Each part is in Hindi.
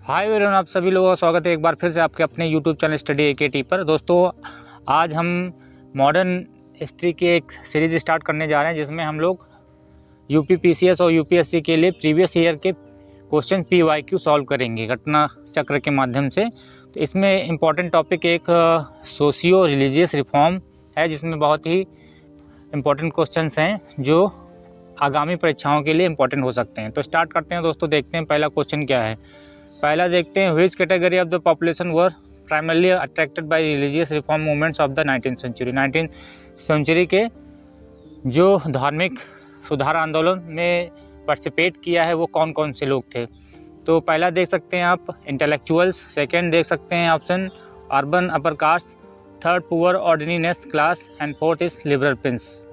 हाय एवरीवन, आप सभी लोगों का स्वागत है एक बार फिर से आपके अपने यूट्यूब चैनल स्टडी एकेटी पर। दोस्तों, आज हम मॉडर्न हिस्ट्री की एक सीरीज़ स्टार्ट करने जा रहे हैं जिसमें हम लोग यूपी पीसीएस और यूपीएससी के लिए प्रीवियस ईयर के क्वेश्चन पीवाईक्यू सॉल्व करेंगे घटना चक्र के माध्यम से। तो इसमें इम्पॉर्टेंट टॉपिक एक सोशियो रिलीजियस रिफॉर्म है जिसमें बहुत ही इम्पॉर्टेंट क्वेश्चंस हैं जो आगामी परीक्षाओं के लिए इम्पॉर्टेंट हो सकते हैं। तो स्टार्ट करते हैं दोस्तों, देखते हैं पहला क्वेश्चन क्या है। पहला देखते हैं, which category of the population were primarily attracted by religious reform movements of the 19th century. 19th century के जो धार्मिक सुधार आंदोलन में पार्टिसिपेट किया है वो कौन कौन से लोग थे। तो पहला देख सकते हैं आप इंटेलेक्चुअल्स, सेकंड देख सकते हैं option urban upper caste, third poor ऑर्डिनेस class and fourth is liberal Prince.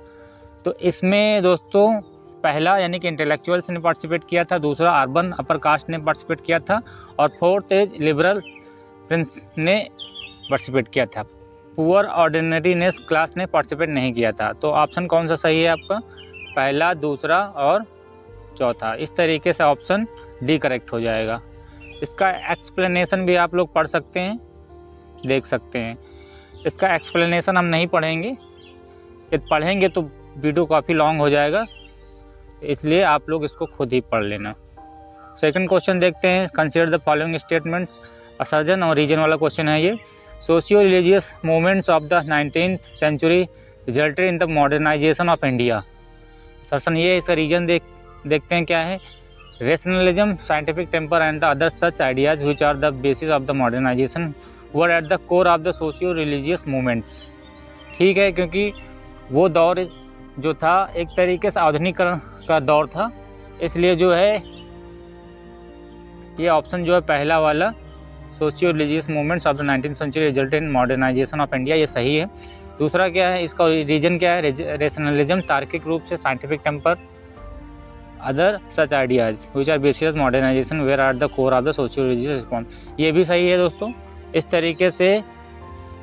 तो इसमें दोस्तों पहला यानी कि इंटेलेक्चुअल्स ने पार्टिसिपेट किया था, दूसरा अर्बन अपर कास्ट ने पार्टिसिपेट किया था और फोर्थ एज लिबरल प्रिंस ने पार्टिसिपेट किया था। पुअर ऑर्डिनरीनेस क्लास ने पार्टिसिपेट नहीं किया था। तो ऑप्शन कौन सा सही है आपका? पहला, दूसरा और चौथा। इस तरीके से ऑप्शन डी करेक्ट हो जाएगा। इसका एक्सप्लेनेशन भी आप लोग पढ़ सकते हैं, देख सकते हैं। इसका एक्सप्लेनेशन हम नहीं पढ़ेंगे, यदि पढ़ेंगे तो वीडियो काफ़ी लॉन्ग हो जाएगा, इसलिए आप लोग इसको खुद ही पढ़ लेना। सेकंड क्वेश्चन देखते हैं, consider the following statements. Assertion और रीजन वाला क्वेश्चन है ये। Socio religious movements of the 19th century resulted in the modernisation of India. Assertion ये, इसका रीजन देखते हैं क्या है। Rationalism, scientific temper and the other such ideas which are the basis of the modernisation were at the core of the socio religious movements. ठीक है, क्योंकि वो दौर जो था एक तरीके से आधुनिकीकरण का दौर था, इसलिए जो है ये ऑप्शन जो है पहला वाला socio religious movements of the 19th century resulted in modernisation of India, ये सही है। दूसरा क्या है, इसका रीजन क्या है? रेशनलिज्म, तार्किक रूप से, scientific temper, other such ideas which are basis modernisation where are the core of the socio religious reform, ये भी सही है दोस्तों। इस तरीके से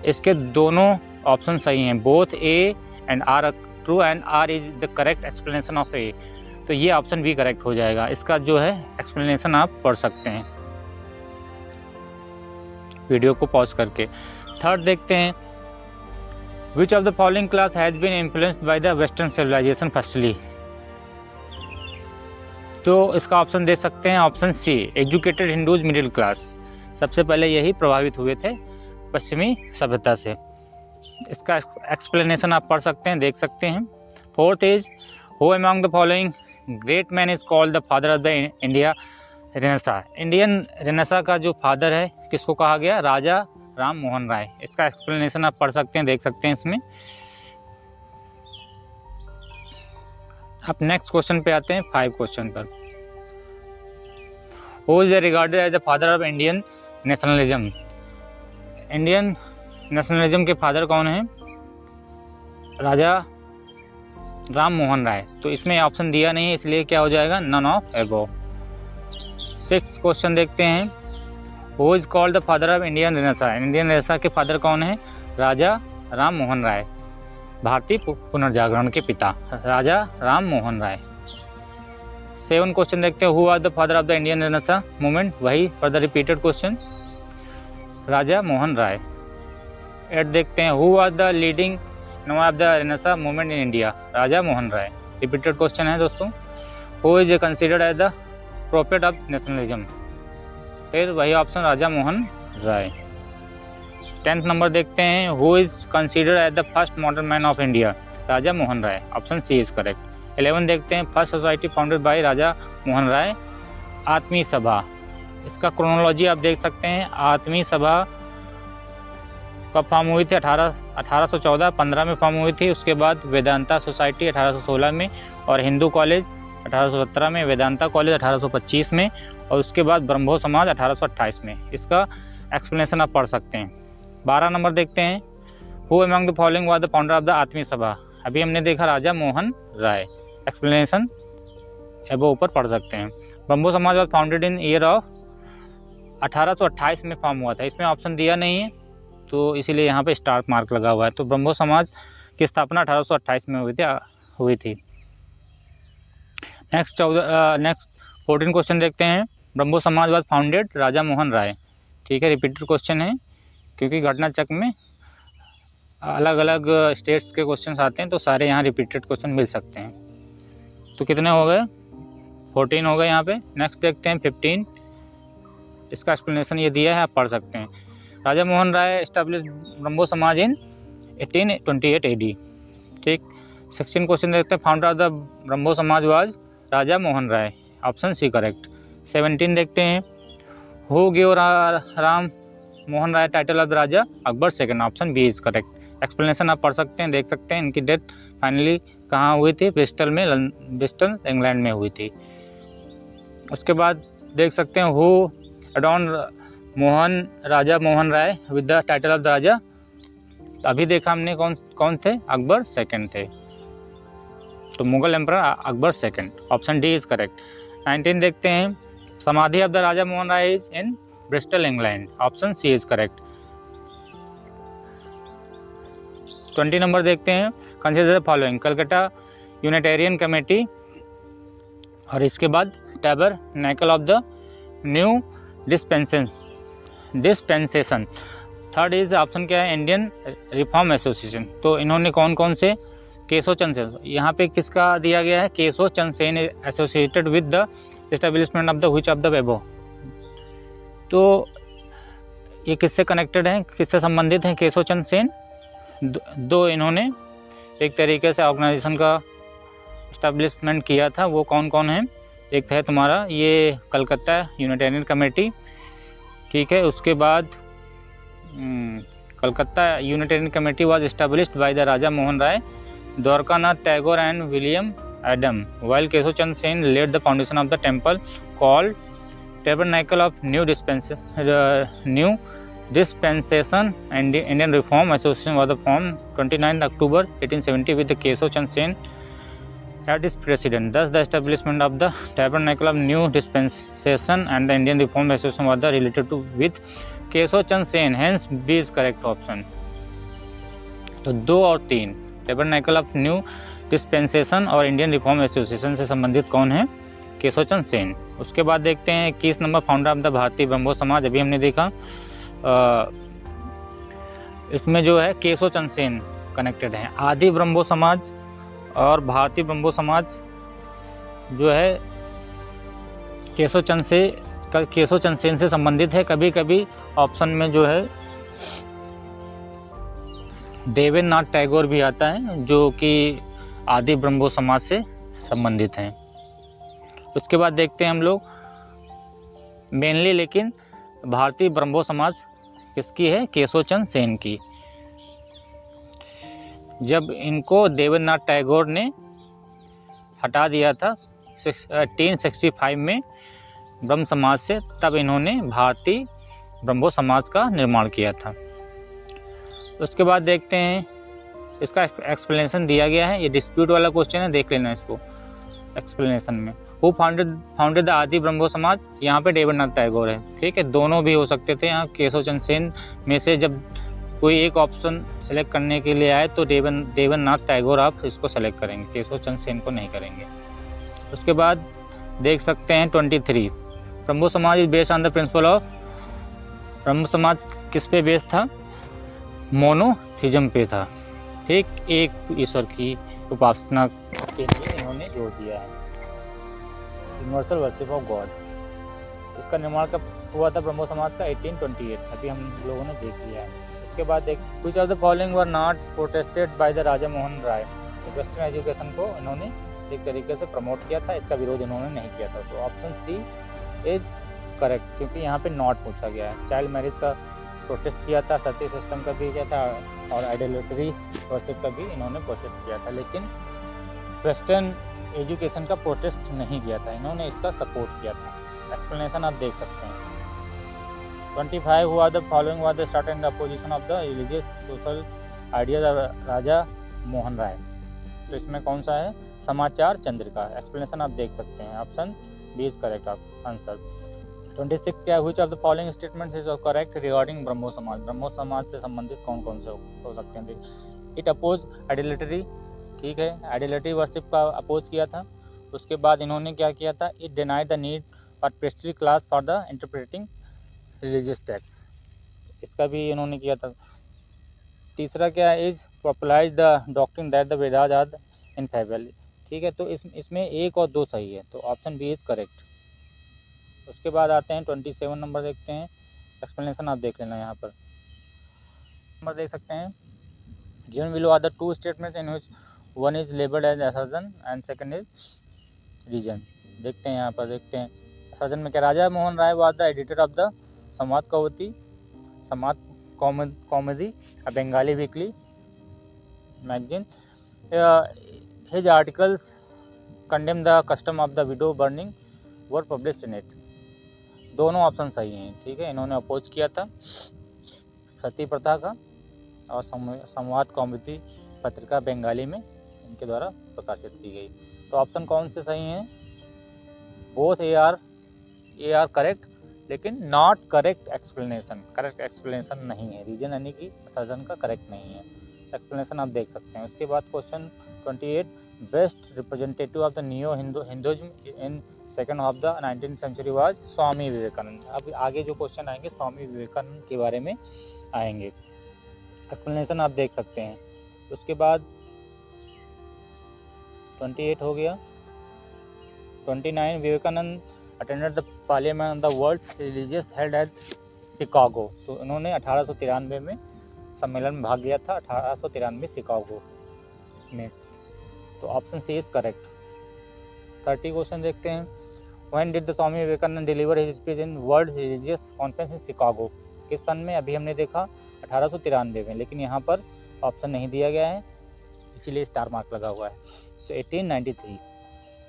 इसके दोनों ऑप्शन सही हैं, both A and R true and R is the correct explanation of A. तो ये ऑप्शन भी करेक्ट हो जाएगा। इसका जो है एक्सप्लेनेशन आप पढ़ सकते हैं वीडियो को पॉज करके। थर्ड देखते हैं, which of the following class has been influenced by the western civilisation firstly. तो इसका ऑप्शन दे सकते हैं option C, educated Hindus middle class. सबसे पहले यही प्रभावित हुए थे पश्चिमी सभ्यता से। इसका एक्सप्लेनेशन आप पढ़ सकते हैं, देख सकते हैं। Fourth is, who among the following great man is called the father of the India Renaissance. Indian Renaissance का जो फादर है किसको कहा गया? राजा राम मोहन राय। इसका एक्सप्लेनेशन आप पढ़ सकते हैं, देख सकते हैं इसमें। अब नेक्स्ट क्वेश्चन पे आते हैं, 5 क्वेश्चन पर। Who is regarded as the father of Indian nationalism. Indian nationalism के फादर कौन हैं? राजा राम मोहन राय। तो इसमें ऑप्शन दिया नहीं है, इसलिए क्या हो जाएगा? None of above. 6 क्वेश्चन देखते हैं, who is called the father of Indian Renaissance. Indian Renaissance के फादर कौन है? राजा राम मोहन राय, भारतीय पुनर्जागरण के पिता राजा राम मोहन राय। 7 क्वेश्चन देखते हैं, who are the father of the Indian renaissance movement. वही further repeated question, Raja Mohan Roy. 8 देखते हैं, हु आर द लीडिंग नाम of the renaissance movement in India. Raja Mohan Roy, repeated question है दोस्तों। Who is considered as the prophet of nationalism. फिर वही option, Raja Mohan Roy. 10th number देखते हैं, who is considered as the first modern man of India. Raja Mohan Roy, option C is correct. 11 देखते हैं, first society founded by Raja Mohan Roy, Atmiya Sabha. इसका क्रोनोलॉजी आप देख सकते हैं। आत्मीय सभा कब फॉर्म हुई थी? 1814-15 में फॉर्म हुई थी। उसके बाद वेदांता सोसाइटी 1816 में, और हिंदू कॉलेज 1817 में, वेदांता कॉलेज 1825 में, और उसके बाद ब्रह्मो समाज 1828 में। इसका एक्सप्लेनेशन आप पढ़ सकते हैं। 12 नंबर देखते हैं, who among the following was the founder of the आत्मीय सभा। अभी हमने देखा राजा मोहन राय। एक्सप्लेनेशन एबो ऊपर पढ़ सकते हैं। ब्रह्मो Samaj was founded in year of 1828 में फॉर्म हुआ था। इसमें ऑप्शन दिया नहीं है, तो इसीलिए यहाँ पे स्टार मार्क लगा हुआ है। तो ब्रह्मो समाज की स्थापना 1828 में हुई थी। नेक्स्ट 14 क्वेश्चन देखते हैं, ब्रह्मो समाज वाज फाउंडेड राजा मोहन राय। ठीक है, रिपीटेड क्वेश्चन है क्योंकि घटना चक्र में अलग अलग स्टेट्स के क्वेश्चन आते हैं तो सारे यहाँ रिपीटेड क्वेश्चन मिल सकते हैं। तो कितने हो गए? 14 हो गए यहाँ पे। नेक्स्ट देखते हैं 15। इसका एक्सप्लेनेशन ये दिया है, आप पढ़ सकते हैं। राजा मोहन राय एस्टेब्लिश ब्रह्मो समाज इन 1828 AD। ठीक। 16 क्वेश्चन देखते हैं। Founder of the Brahmo Samaj was Raja Mohan Roy, option C correct. 17 देखते हैं। Who give Ram Mohan Roy title of the Raja? Akbar second, option B is correct. Explanation आप पढ़ सकते हैं, देख सकते हैं। इनकी डेथ फाइनली कहाँ हुई थी? ब्रिस्टल में, ब्रिस्टल इंग्लैंड में हुई थी। उसके बाद देख सकते हैं who adorned Mohan Raja Mohan Roy with the title of the Raja? अभी देखा हमने कौन थे? अकबर सेकंड थे। तो Mughal emperor Akbar second, option D is correct. 19 देखते हैं। Samadhi of the Raja Mohan Roy is in Bristol England, option C is correct. 20 number देखते हैं। Consider the following. Calcutta Unitarian committee, और इसके बाद tabernacle of the new dispensation. Third is option क्या है? Indian reform association. तो इन्होंने कौन कौन से? केशव चंद सेन, यहाँ पे किसका दिया गया है? Keshav Chand Sen associated with the establishment of the which of the above. तो ये किससे कनेक्टेड हैं, किससे संबंधित हैं? केशव चंद सेन दो इन्होंने एक तरीके से ऑर्गेनाइजेशन का इस्टेब्लिशमेंट किया था। वो कौन कौन है? एक है तुम्हारा ये कलकत्ता यूनिटेरियन कमेटी, ठीक है। उसके बाद Calcutta Unitarian committee was established by the Raja Mohan Roy, Dwarkanath Tagore and William Adam, while Keshav Chand Sen laid the foundation of the temple called Tabernacle of New Dispensation, and the Indian Reform Association was formed 29 October 1870 with the Keshav Chand Sen as its president. Thus, the establishment of the Tabernacle of New Dispensation and the Indian Reform Association was related to with Keshav Chand Sen. Hence, B is correct option. तो 2 और 3 टैबरनेकल ऑफ न्यू डिस्पेंसेशन और इंडियन रिफॉर्म एसोसिएशन से संबंधित कौन है? केशव चंद सेन। उसके बाद देखते हैं 21 नंबर। फाउंडर ऑफ द भारतीय ब्रह्मो समाज, अभी हमने देखा इसमें जो है केशव चंद सेन कनेक्टेड हैं। आदि ब्रह्मो समाज और भारतीय ब्रह्मो समाज जो है केशव चंद सेन से संबंधित है। कभी कभी ऑप्शन में जो है देवेंद्रनाथ टैगोर भी आता है जो कि आदि ब्रह्मो समाज से संबंधित हैं। उसके बाद देखते हैं हम लोग मेनली, लेकिन भारतीय ब्रह्मो समाज किसकी है? केशव चंद सेन की। जब इनको देवेंद्रनाथ टैगोर ने हटा दिया था 1865 में ब्रह्म समाज से, तब इन्होंने भारतीय ब्रह्मो समाज का निर्माण किया था। उसके बाद देखते हैं इसका एक्सप्लेनेशन दिया गया है। ये डिस्प्यूट वाला क्वेश्चन है, देख लेना इसको एक्सप्लेनेशन में। हु फाउंडेड द आदि ब्रह्मो समाज? यहाँ पे देवेंद्रनाथ टैगोर है, ठीक है। दोनों भी हो सकते थे। यहाँ केशव चंद सेन में से जब कोई एक ऑप्शन सेलेक्ट करने के लिए आए तो देवेंद्रनाथ टैगोर आप इसको सेलेक्ट करेंगे, केशव चंद सेन को नहीं करेंगे। उसके बाद देख सकते हैं 23 Brahmo Samaj is based on the principle of. Brahmo Samaj किस पे बेस्ड था? मोनोथिज्म पे था, ठीक। एक ईश्वर की उपासना के लिए इन्होंने जोर दिया है, यूनिवर्सल वर्शिप ऑफ गॉड। इसका निर्माण कब हुआ था ब्रह्मो समाज का? 1828, अभी हम लोगों ने देख लिया है। उसके बाद देख which of the following were not protested by the Raja Mohan Roy. तो वेस्टर्न एजुकेशन को इन्होंने एक तरीके से प्रमोट किया था, इसका विरोध इन्होंने नहीं किया था। तो ऑप्शन सी इज करेक्ट, क्योंकि यहाँ पे नॉट पूछा गया है। चाइल्ड मैरिज का प्रोटेस्ट किया था, सती सिस्टम का भी किया था, और आइडोलेटरी वर्शिप का भी इन्होंने प्रोटेस्ट किया था, लेकिन वेस्टर्न एजुकेशन का प्रोटेस्ट नहीं किया था, इन्होंने इसका सपोर्ट किया था। एक्सप्लेनेशन आप देख सकते हैं। 25 हुआ the following was the start and opposition of the religious social ideas of Raja Mohan Roy. तो इसमें कौन सा है? समाचार चंद्रिका। एक्सप्लेनेशन आप देख सकते हैं, option B is correct answer. 26 क्या है? Which of the following statements is correct regarding Brahmo Samaj. Brahmo समाज से संबंधित कौन कौन से हो सकते हैं? इट अपोज आइडोलेटरी, ठीक है, आइडोलेटरी वर्शिप का अपोज किया था। उसके बाद इन्होंने क्या किया था? It denied the need for priestly class for the interpreting religious text, इसका भी इन्होंने किया था। तीसरा क्या है, is popularise the doctrine that the Vedas are infallible, ठीक है, तो इसमें 1 और 2 सही है, तो ऑप्शन बी इज करेक्ट। उसके बाद आते हैं 27 नंबर देखते हैं, एक्सप्लेनेशन आप देख लेना यहाँ पर। नंबर देख सकते हैं, given below are the 2 statements in which one is labelled as assertion and second is reason. देखते हैं यहाँ पर, देखते हैं असर्जन में क्या, Raja Mohan Roy was the editor of the Sambad Kaumudi, Sambad Kaumudi, a Bengali weekly magazine. His articles condemn the custom of the widow burning were published in it. दोनों ऑप्शन सही हैं, ठीक है, इन्होंने अपोज किया था सती प्रथा का, और संवाद कौमुदी पत्रिका बंगाली में इनके द्वारा प्रकाशित की गई। तो ऑप्शन कौन से सही हैं? बोथ ए आर करेक्ट, लेकिन not correct explanation, correct explanation नहीं है, रीजन यानी कि सर्जन का करेक्ट नहीं है, एक्सप्लेनेशन आप देख सकते हैं। उसके बाद question 28, best representative of the neo Hinduism in second half the 19th century was Swami Vivekananda. अब आगे जो क्वेश्चन आएंगे स्वामी विवेकानंद के बारे में आएंगे, एक्सप्लेनेशन आप देख सकते हैं। उसके बाद 28 हो गया। 29, Vivekananda attended the parliament of the world religious held at Chicago, तो इन्होंने 1893 में सम्मेलन में भाग लिया था, 1893 शिकागो में, तो option C is correct. 30 question देखते हैं, when did the Swami Vivekananda deliver his speech in world religious conference in Chicago, किस सन में? अभी हमने देखा 1893 में, लेकिन यहाँ पर ऑप्शन नहीं दिया गया है, इसीलिए स्टार मार्क लगा हुआ है, तो 1893।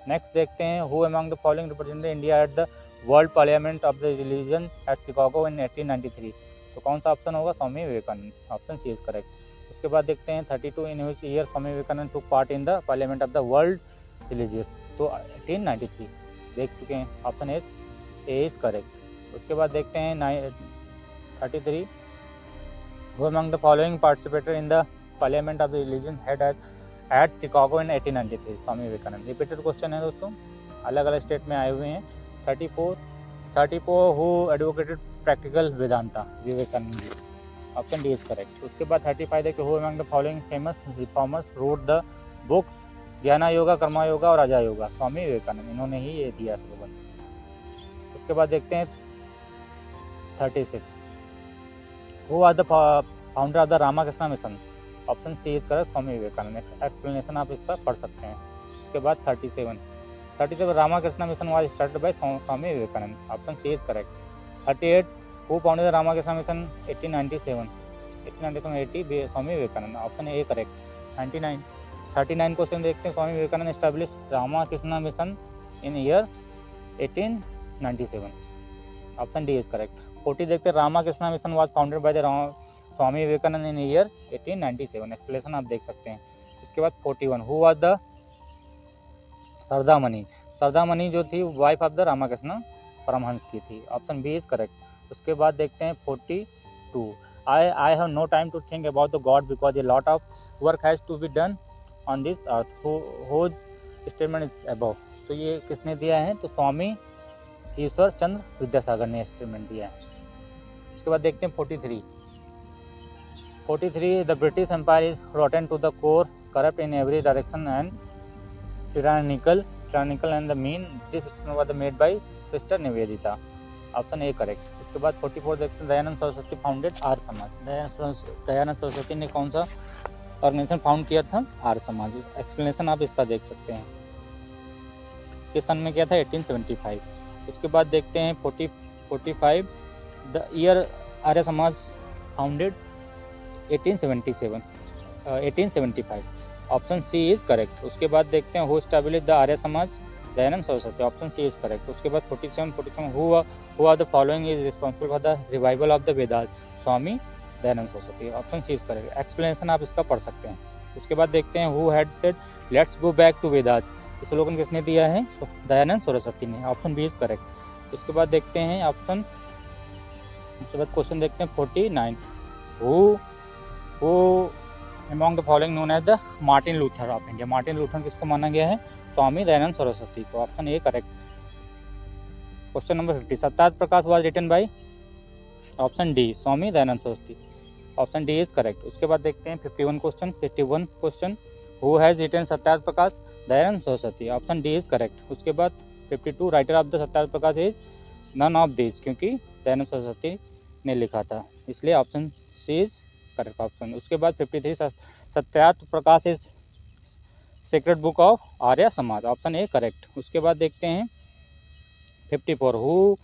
नेक्स्ट देखते हैं, who among the following represented India at the world parliament of the religion at Chicago in 1893, तो कौन सा ऑप्शन होगा? Swami Vivekananda, option C is correct. उसके बाद देखते हैं 32, in which year Swami Vivekananda took part in the parliament of the world religious, तो 1893 देख चुके हैं, ऑप्शन ए इज करेक्ट। उसके बाद देखते हैं 33, who among the following participated in the parliament of the religion head at Chicago in 1893, Swami Vivekananda. Repeated question है दोस्तों, अलग अलग स्टेट में आए हुए हैं। 34 who advocated practical Vedanta, Vivekananda ji, option D is correct. उसके बाद 35 देखिए, who among the following famous reformers wrote the books Jnana Yoga, Karma yoga और राजा योगा, स्वामी विवेकानंद, इन्होंने ही ये दिया स्लोगन। उसके बाद देखते हैं 36, who are the founder of the Ramakrishna mission, option C is correct, Swami Vivekananda. Explanation आप इसका पढ़ सकते हैं। उसके बाद 37 Ramakrishna mission was started by Swami Vivekananda, option C is correct. 38, who founded the Ramakrishna mission 1897 80 Swami Vivekananda, option A correct. 39 question देखते हैं, Swami Vivekananda establish Ramakrishna mission in year 1897, option D is correct. 40 देखते हैं, Ramakrishna mission was founded by the Swami Vivekananda in year 1897, explanation आप देख सकते हैं। इसके बाद 41, हु वाज द सरदामणि जो थी wife of the Ramakrishna Paramahansa की थी, ऑप्शन बी इज करेक्ट। उसके बाद देखते हैं 42, I have no time to think about the god because a lot of work has to be done on this earth, whose statement is above, तो ये किसने दिया है? तो स्वामी ईश्वर चंद्र विद्यासागर ने स्टेटमेंट दिया है। उसके बाद देखते हैं 43, the British empire is rotten to the core, corrupt in every direction and tyrannical and the mean, this statement was made by sister Nivedita, option A correct. उसके बाद 44 देखते हैं, दयानंद सरस्वती फाउंडेड आर्य समाज, दयानंद सरस्वती ने कौन सा ऑर्गेनाइजेशन फाउंड किया था? आर्य समाज, एक्सप्लेनेशन आप इसका देख सकते हैं, किस सन में किया था? 1875। उसके बाद देखते हैं 45, the year Arya Samaj founded 1875, option C is correct. उसके बाद देखते हैं, who established the Arya Samaj, Dayanand Saraswati, option C is correct. उसके बाद 47, who are the following is responsible for the revival of the Vedas, Swami Dayanand Saraswati, option C is correct. Explanation आप इसका पढ़ सकते हैं। उसके बाद देखते हैं, who had said let's go back to Vedas, इस स्लोगन किसने दिया है? दयानंद सरस्वती ने, ऑप्शन बी इज करेक्ट। उसके बाद देखते हैं उसके बाद क्वेश्चन देखते हैं 49, who among the following known as the Martin Luther of India, Martin Luther किसको माना गया है? स्वामी दयानंद सरस्वती को, option A correct. Question number 50, Satyarth Prakash was written by option D Swami Dayanand Saraswati, option D is correct. उसके बाद देखते हैं 51 question, who has written Satyarth Prakash, Dayanand Saraswati, option D is correct. उसके बाद 52 writer of the Satyarth Prakash is none of this, क्योंकि दयानंद सरस्वती ने लिखा था, इसलिए option C is correct option. उसके बाद 53 Satyarth Prakash is secret book of Arya Samaj, option A correct. उसके बाद देखते हैं 54 who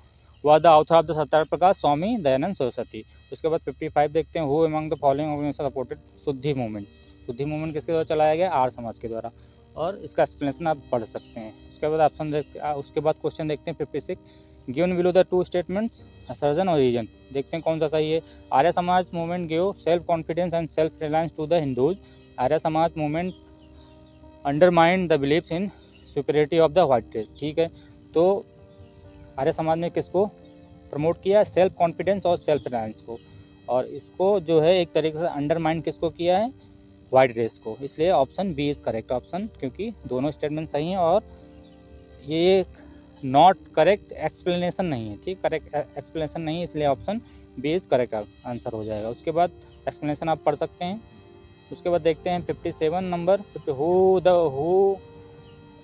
was the author of the Satyarth Prakash, Swami Dayanand Saraswati. उसके बाद 55 देखते हैं who among the following organisation supported Shuddhi movement, Shuddhi movement किसके द्वारा चलाया गया, आर्य समाज के द्वारा, और इसका एक्सप्लेनेशन आप पढ़ सकते हैं। उसके बाद उसके बाद क्वेश्चन देखते हैं 56 given below the two statements assertion और रीजन, देखते हैं कौन सा सही है। Arya Samaj movement give self confidence and self reliance to the Hindus, Arya Samaj movement undermined the believes in superiority of the white race, ठीक है। तो आर्य समाज ने किसको प्रमोट किया, सेल्फ कॉन्फिडेंस और सेल्फ रिलायंस को, और इसको जो है एक तरीके से अंडरमाइन किसको किया है, वाइट रेस को, इसलिए option B is correct option, क्योंकि दोनों स्टेटमेंट सही हैं और ये नॉट करेक्ट एक्सप्लेनेशन नहीं है, ठीक, करेक्ट एक्सप्लेनेशन नहीं है, इसलिए option B is correct answer हो जाएगा। उसके बाद एक्सप्लेनेशन आप पढ़ सकते हैं। उसके बाद देखते हैं 57 number, who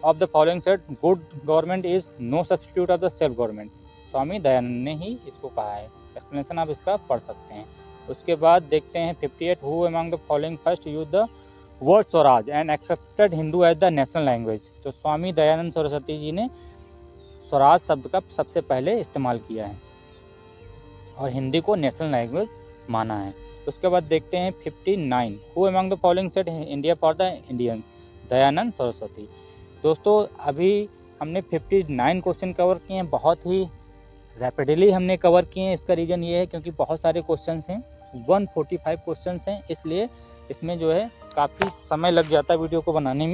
of the following said good government is no substitute of the self government, Swami Dayanand ने ही इसको कहा है, एक्सप्लेनेशन आप इसका पढ़ सकते हैं। उसके बाद देखते हैं 58 who among the following first use the word Swaraj and accepted Hindu as the national language, तो स्वामी दयानंद सरस्वती जी ने स्वराज शब्द का सबसे पहले इस्तेमाल किया है और हिंदी को नेशनल लैंग्वेज माना है। उसके बाद देखते हैं 59 who among the following said India for the Indians, Dayanand Saraswati. दोस्तों अभी हमने 59 क्वेश्चन कवर किए हैं, बहुत ही रैपिडली हमने कवर किए हैं। इसका रीज़न ये है क्योंकि बहुत सारे क्वेश्चंस हैं, 145 क्वेश्चंस हैं, इसलिए इसमें जो है काफ़ी समय लग जाता है वीडियो को बनाने में।